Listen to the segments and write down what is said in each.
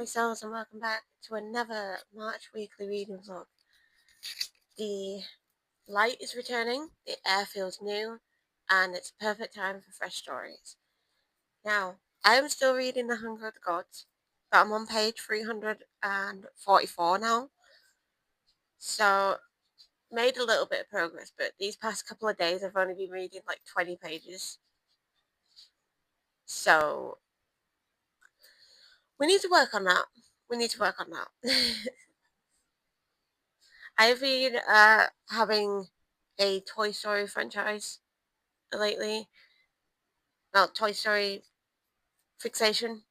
lovely souls, and welcome back to another March weekly reading vlog. The light is returning, the air feels new, and it's a perfect time for fresh stories. Now, I am still reading The Hunger of the Gods, but I'm on page 344 now. So, made a little bit of progress, but these past couple of days I've only been reading like 20 pages. So, we need to work on that. I've been having a Toy Story franchise lately. Well, Toy Story fixation.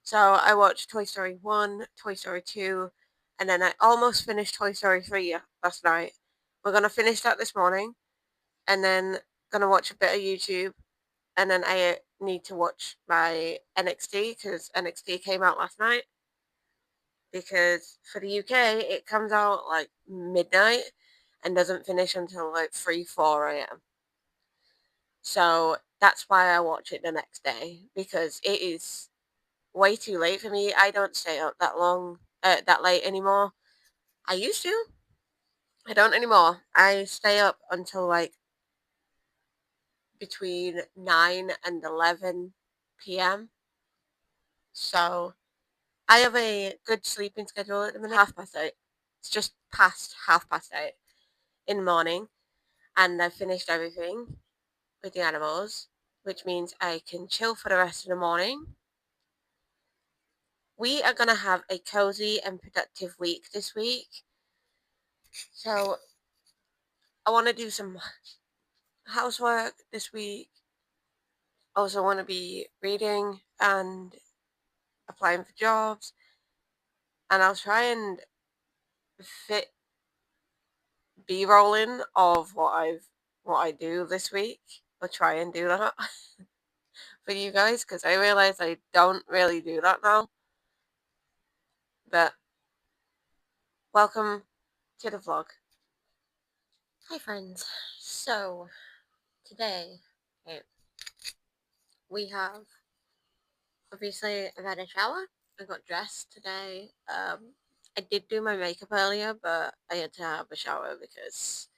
So I watched Toy Story 1, Toy Story 2, and then I almost finished Toy Story 3 last night. We're going to finish that this morning, and then going to watch a bit of YouTube, and then I need to watch my NXT, because NXT came out last night. Because for the UK, it comes out like midnight and doesn't finish until like 3, 4 a.m. So that's why I watch it the next day, because it is way too late for me. I don't stay up that late anymore. I used to. I don't anymore. I stay up until like between 9 and 11 p.m. So I have a good sleeping schedule at the minute. 8:30. It's just past 8:30 in the morning, and I've finished everything with the animals, which means I can chill for the rest of the morning. We are going to have a cozy and productive week this week. So I want to do some housework this week. Also want to be reading and applying for jobs. And I'll try and fit B-rolling of what I do this week. I'll try and do that for you guys, because I realize I don't really do that now. But welcome to the vlog. Hi friends. So today we have, obviously I've had a shower. I got dressed today. I did do my makeup earlier, but I had to have a shower because,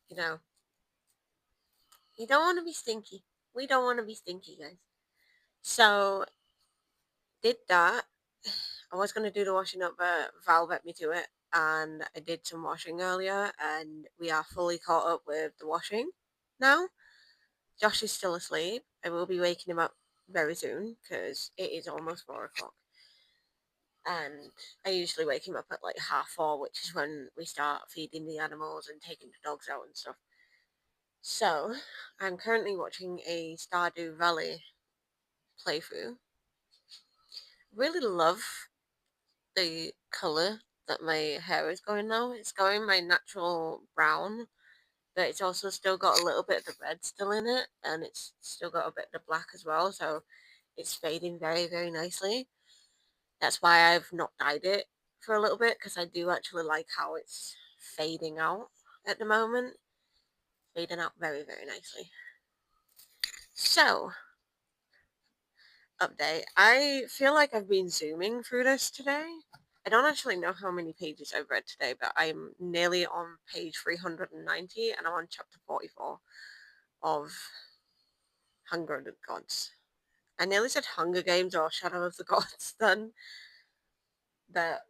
you know, you don't want to be stinky. We don't want to be stinky, guys. So did that. I was going to do the washing up, but Val let me do it, and I did some washing earlier, and we are fully caught up with the washing now. Josh is still asleep. I will be waking him up very soon because it is almost 4 o'clock. And I usually wake him up at like 4:30, which is when we start feeding the animals and taking the dogs out and stuff. So, I'm currently watching a Stardew Valley playthrough. Really love the colour that my hair is going now. It's going my natural brown, but it's also still got a little bit of the red still in it, and it's still got a bit of the black as well, so it's fading very, very nicely. That's why I've not dyed it for a little bit, because I do actually like how it's fading out at the moment. Fading out very, very nicely. So, update. I feel like I've been zooming through this today. I don't actually know how many pages I've read today, but I'm nearly on page 390, and I'm on chapter 44 of Hunger of the Gods. I nearly said Hunger Games or Shadow of the Gods then, but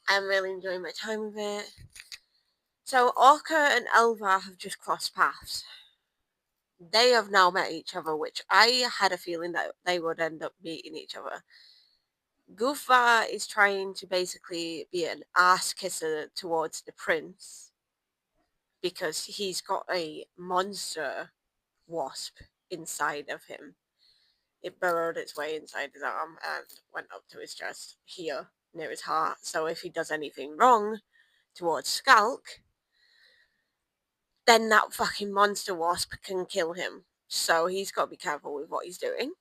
I'm really enjoying my time with it. So Orca and Elva have just crossed paths. They have now met each other, which I had a feeling that they would end up meeting each other. Gufa is trying to basically be an ass kisser towards the prince because he's got a monster wasp inside of him. It burrowed its way inside his arm and went up to his chest here near his heart. So if he does anything wrong towards Skulk, then that fucking monster wasp can kill him. So he's got to be careful with what he's doing.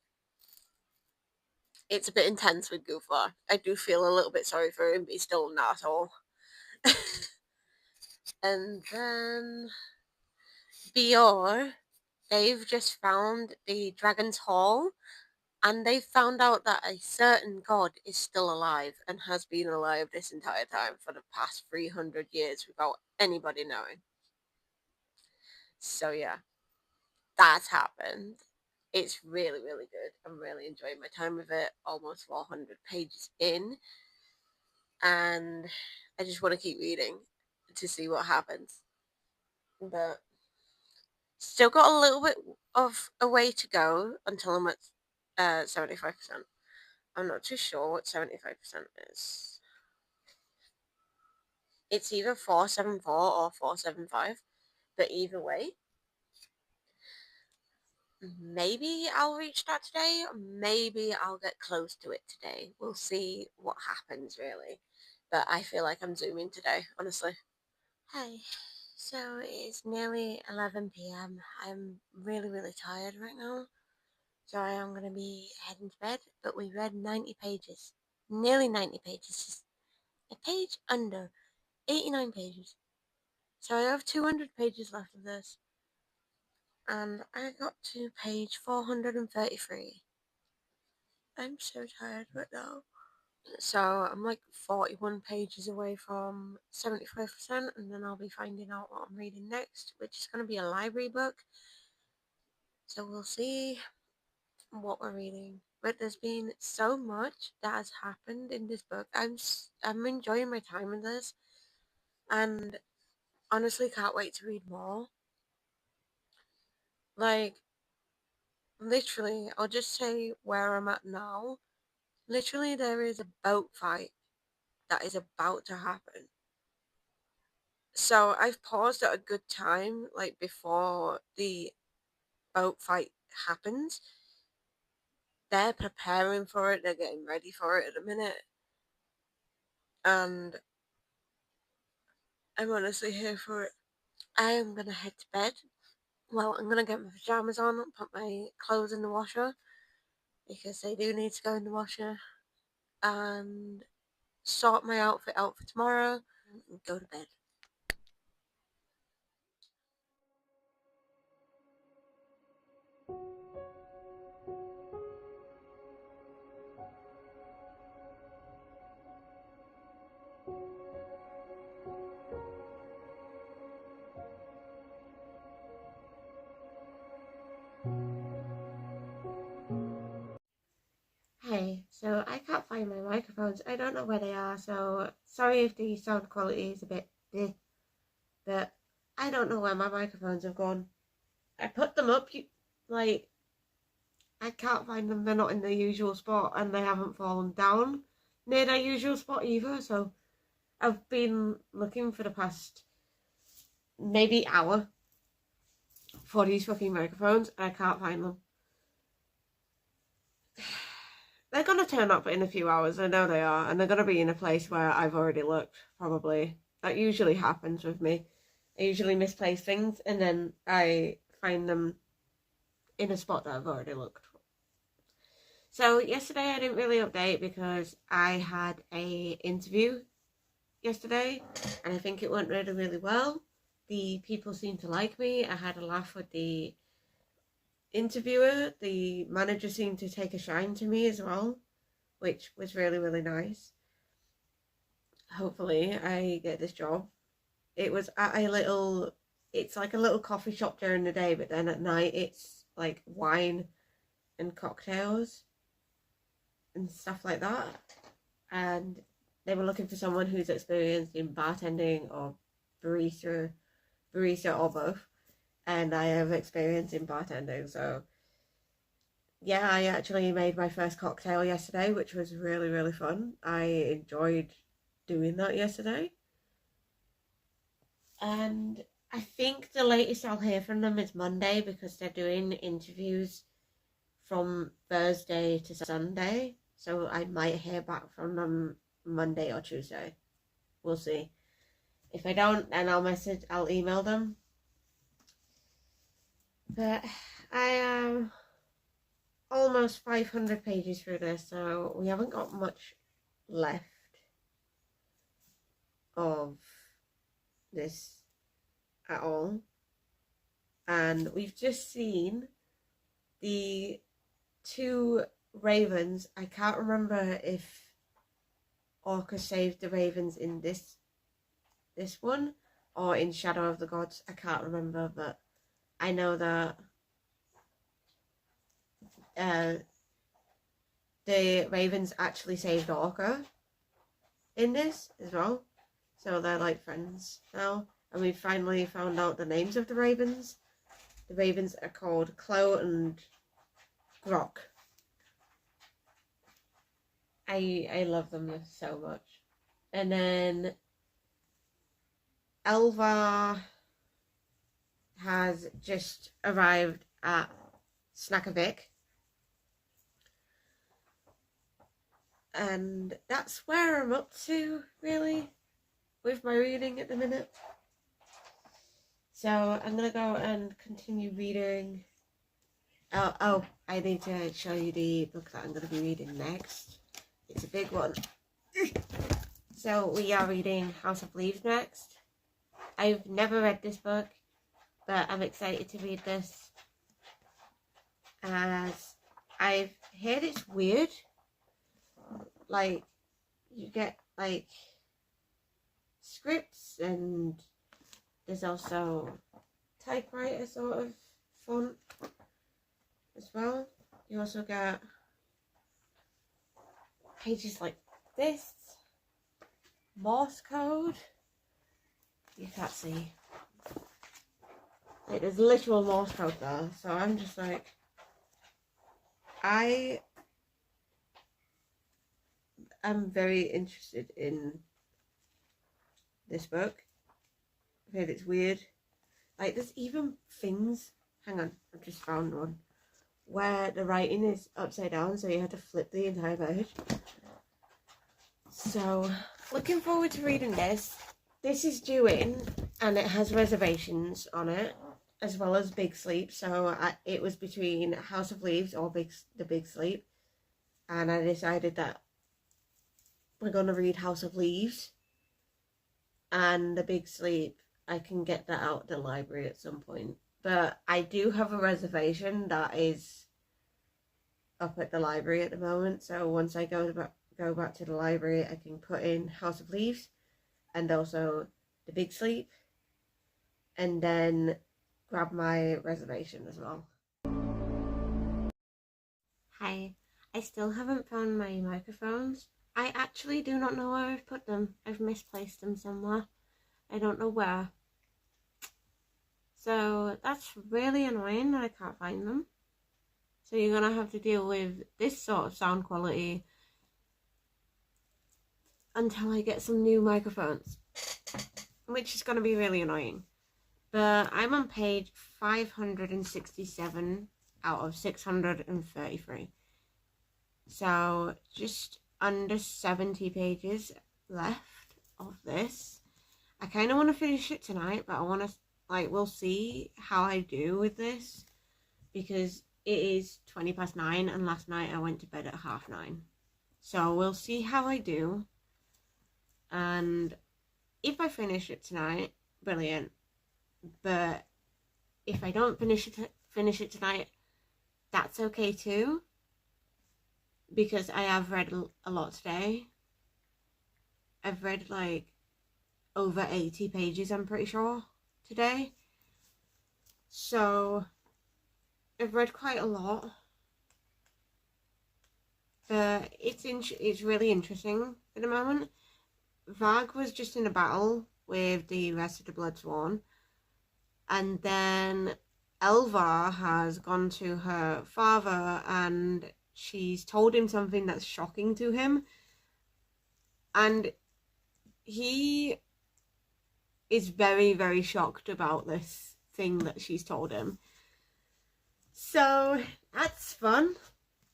It's a bit intense with Goofar. I do feel a little bit sorry for him, but he's still an asshole. And then Bior, they've just found the Dragon's Hall, and they found out that a certain god is still alive and has been alive this entire time for the past 300 years without anybody knowing. So yeah, that's happened. It's really, really good. I'm really enjoying my time with it. Almost 400 pages in, and I just want to keep reading to see what happens. But still got a little bit of a way to go until I'm at 75%. I'm not too sure what 75% is. It's either 474 or 475, but either way, maybe I'll reach that today, or maybe I'll get close to it today. We'll see what happens, really. But I feel like I'm zooming today, honestly. Hi. So it's nearly 11 p.m. I'm really, really tired right now. So I am going to be heading to bed, but we read 90 pages. Nearly 90 pages. Just a page under 89 pages. So I have 200 pages left of this. And I got to page 433. I'm so tired right now. So I'm like 41 pages away from 75%, and then I'll be finding out what I'm reading next, which is going to be a library book. So we'll see what we're reading. But there's been so much that has happened in this book. I'm enjoying my time in this, and honestly can't wait to read more. Like, literally, I'll just say where I'm at now. Literally, there is a boat fight that is about to happen. So I've paused at a good time, like before the boat fight happens. They're preparing for it, they're getting ready for it at the minute. And I'm honestly here for it. I am gonna head to bed. Well, I'm gonna get my pajamas on, put my clothes in the washer because they do need to go in the washer, and sort my outfit out for tomorrow and go to bed. Hey, so I can't find my microphones. I don't know where they are, so sorry if the sound quality is a bit eh, but I don't know where my microphones have gone. I put them up, like, I can't find them. They're not in their usual spot, and they haven't fallen down near their usual spot either, so I've been looking for the past maybe hour for these fucking microphones, and I can't find them. They're gonna turn up in a few hours, I know they are, and they're gonna be in a place where I've already looked, probably. That usually happens with me. I usually misplace things, and then I find them in a spot that I've already looked. So yesterday I didn't really update because I had a interview yesterday, and I think it went really, really well. The people seemed to like me. I had a laugh with the interviewer. The manager seemed to take a shine to me as well, which was really, really nice. Hopefully I get this job. It was at a little, it's like a little coffee shop during the day, but then at night it's like wine and cocktails and stuff like that. And they were looking for someone who's experienced in bartending or barista or both. And I have experience in bartending, so yeah, I actually made my first cocktail yesterday, which was really, really fun. I enjoyed doing that yesterday. And I think the latest I'll hear from them is Monday because they're doing interviews from Thursday to Sunday. So I might hear back from them Monday or Tuesday. We'll see. If I don't, then I'll email them. But I am almost 500 pages through this, so we haven't got much left of this at all. And we've just seen the two ravens. I can't remember if Orca saved the ravens in this one or in Shadow of the Gods. I can't remember, but I know that the ravens actually saved Orca in this as well. So they're like friends now. And we finally found out the names of the ravens. The ravens are called Chloe and Grok. I love them so much. And then Elva has just arrived at Snakovic. And that's where I'm up to, really, with my reading at the minute. So I'm going to go and continue reading. Oh, I need to show you the book that I'm going to be reading next. It's a big one. So we are reading House of Leaves next. I've never read this book, but I'm excited to read this, as I've heard it's weird. Like, you get like scripts, and there's also typewriter sort of font as well. You also get pages like this, Morse code. You can't see. Like, there's literal Morse code there, so I'm just like, I am very interested in this book. I've heard it's weird. Like, there's even things, hang on, I've just found one, where the writing is upside down, so you have to flip the entire page. So, looking forward to reading this. This is due in, and it has reservations on it, as well as Big Sleep. So it was between House of Leaves or the Big Sleep, and I decided that we're going to read House of Leaves, and the Big Sleep, I can get that out of the library at some point. But I do have a reservation that is up at the library at the moment, so once I go back to the library, I can put in House of Leaves and also the Big Sleep, and then grab my reservation as well. Hi, I still haven't found my microphones. I actually do not know where I've put them. I've misplaced them somewhere. I don't know where. So that's really annoying that I can't find them. So you're gonna have to deal with this sort of sound quality until I get some new microphones, which is gonna be really annoying. But I'm on page 567 out of 633. So just under 70 pages left of this. I kind of want to finish it tonight, but I want to, like, we'll see how I do with this, because it is 9:20, and last night I went to bed at 9:30. So we'll see how I do. And if I finish it tonight, brilliant. But if I don't finish it tonight, that's okay too, because I have read a lot today. I've read like over 80 pages, I'm pretty sure, today. So I've read quite a lot. But it's really interesting at the moment. Varg was just in a battle with the rest of the Bloodsworn, and then Elva has gone to her father and she's told him something that's shocking to him, and he is very, very shocked about this thing that she's told him. So that's fun.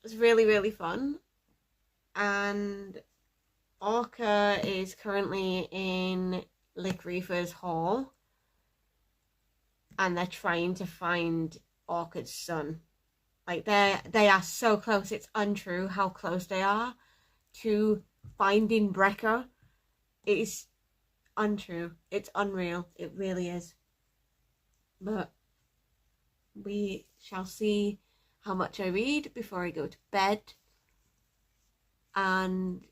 It's really, really fun. And Orca is currently in Lickreefer's hall, and they're trying to find Orca's son. Like, they are so close. It's untrue how close they are to finding Brecker. It is untrue. It's unreal. It really is. But we shall see how much I read before I go to bed. and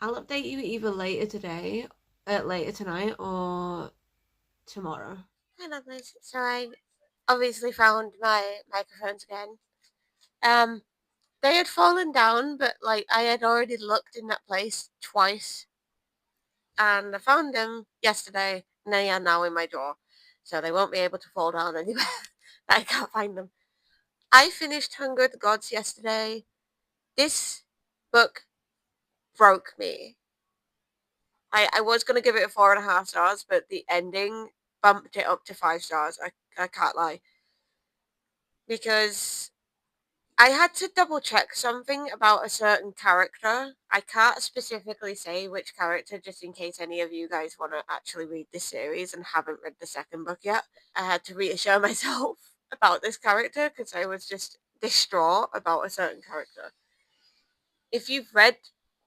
I'll update you either later tonight, or tomorrow. Hi, lovelies. So I obviously found my microphones again. They had fallen down, but like I had already looked in that place twice, and I found them yesterday, and they are now in my drawer, so they won't be able to fall down anywhere. I can't find them. I finished Hunger of the Gods yesterday. This book broke me. I was gonna give it a 4.5 stars, but the ending bumped it up to 5 stars. I can't lie, because I had to double check something about a certain character. I can't specifically say which character, just in case any of you guys want to actually read this series and haven't read the second book yet. I had to reassure myself about this character because I was just distraught about a certain character. If you've read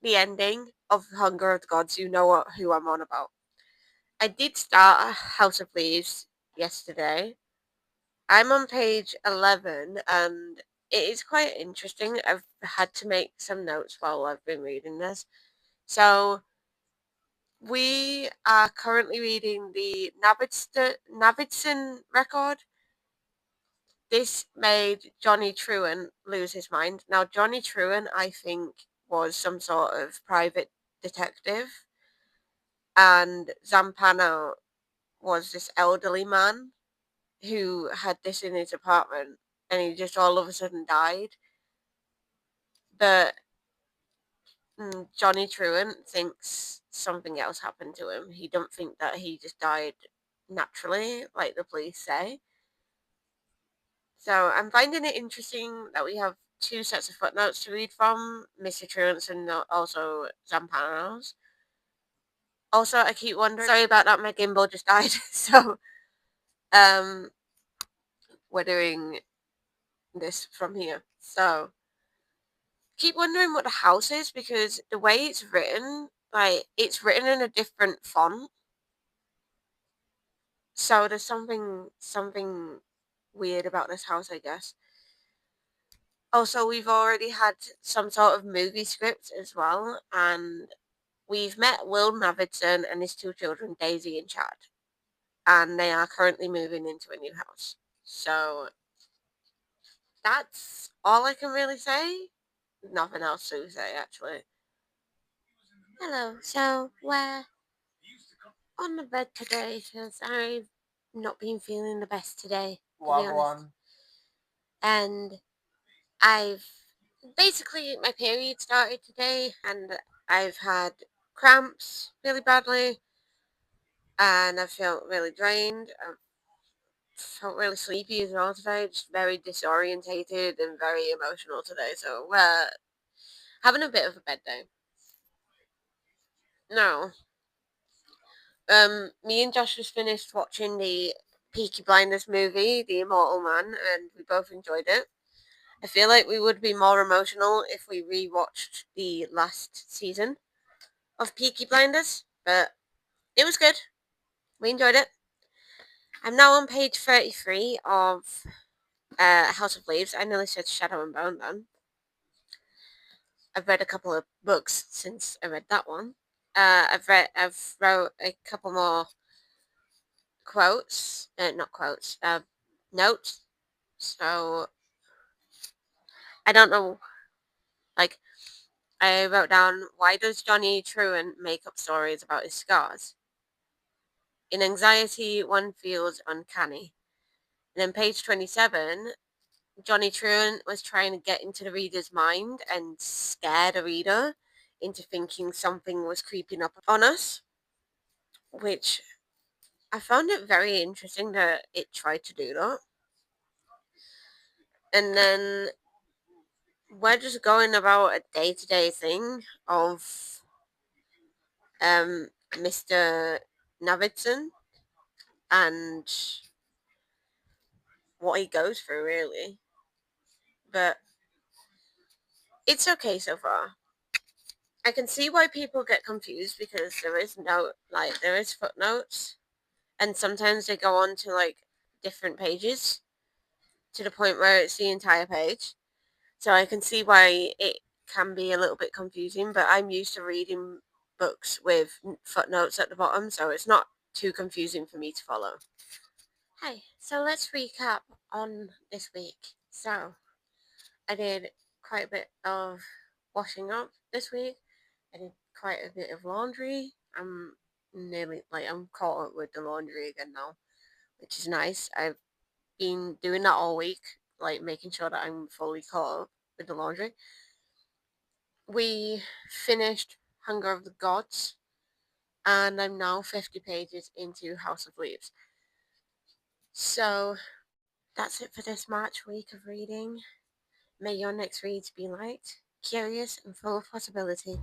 the ending of Hunger of the Gods, you know who I'm on about. I did start House of Leaves yesterday. I'm on page 11, and it is quite interesting. I've had to make some notes while I've been reading this. So, we are currently reading the Navidson record. This made Johnny Truant lose his mind. Now, Johnny Truant, I think, was some sort of private detective, and Zampano was this elderly man who had this in his apartment, and he just all of a sudden died. But Johnny Truant thinks something else happened to him. He don't think that he just died naturally, like the police say. So I'm finding it interesting that we have two sets of footnotes to read from, Mr. Truant's and also Zampano's. Also, I keep wondering. Sorry about that. My gimbal just died, so um, we're doing this from here. So keep wondering what the house is, because the way it's written, like it's written in a different font. So there's something weird about this house, I guess. Also, we've already had some sort of movie script as well, and we've met Will Navidson and his two children, Daisy and Chad, and they are currently moving into a new house. So that's all I can really say. Nothing else to say, actually. Hello. So we're on the bed today because I've not been feeling the best today, to be honest. And I've basically, my period started today, and I've had cramps really badly, and I felt really drained. I felt really sleepy as well today, just very disorientated and very emotional today. So we're having a bit of a bad day. No, me and Josh just finished watching the Peaky Blinders movie, The Immortal Man, and we both enjoyed it. I feel like we would be more emotional if we rewatched the last season of Peaky Blinders, but it was good. We enjoyed it. I'm now on page 33 of House of Leaves. I nearly said Shadow and Bone then. I've read a couple of books since I read that one. I've wrote a couple more quotes, not quotes, notes. So I don't know, like I wrote down, why does Johnny Truant make up stories about his scars? In anxiety, one feels uncanny. And then page 27, Johnny Truant was trying to get into the reader's mind and scare the reader into thinking something was creeping up on us, which I found it very interesting that it tried to do that. And then we're just going about a day-to-day thing of Mr. Navidson and what he goes through, really. But it's okay so far. I can see why people get confused, because there is footnotes, and sometimes they go on to like different pages to the point where it's the entire page. So I can see why can be a little bit confusing, but I'm used to reading books with footnotes at the bottom, so it's not too confusing for me to follow. Hey, so let's recap on this week. So, I did quite a bit of washing up this week. I did quite a bit of laundry. I'm caught up with the laundry again now, which is nice. I've been doing that all week, like making sure that I'm fully caught up with the laundry. We finished Hunger of the Gods, and I'm now 50 pages into House of Leaves. So that's it for this March week of reading. May your next reads be light, curious, and full of possibility.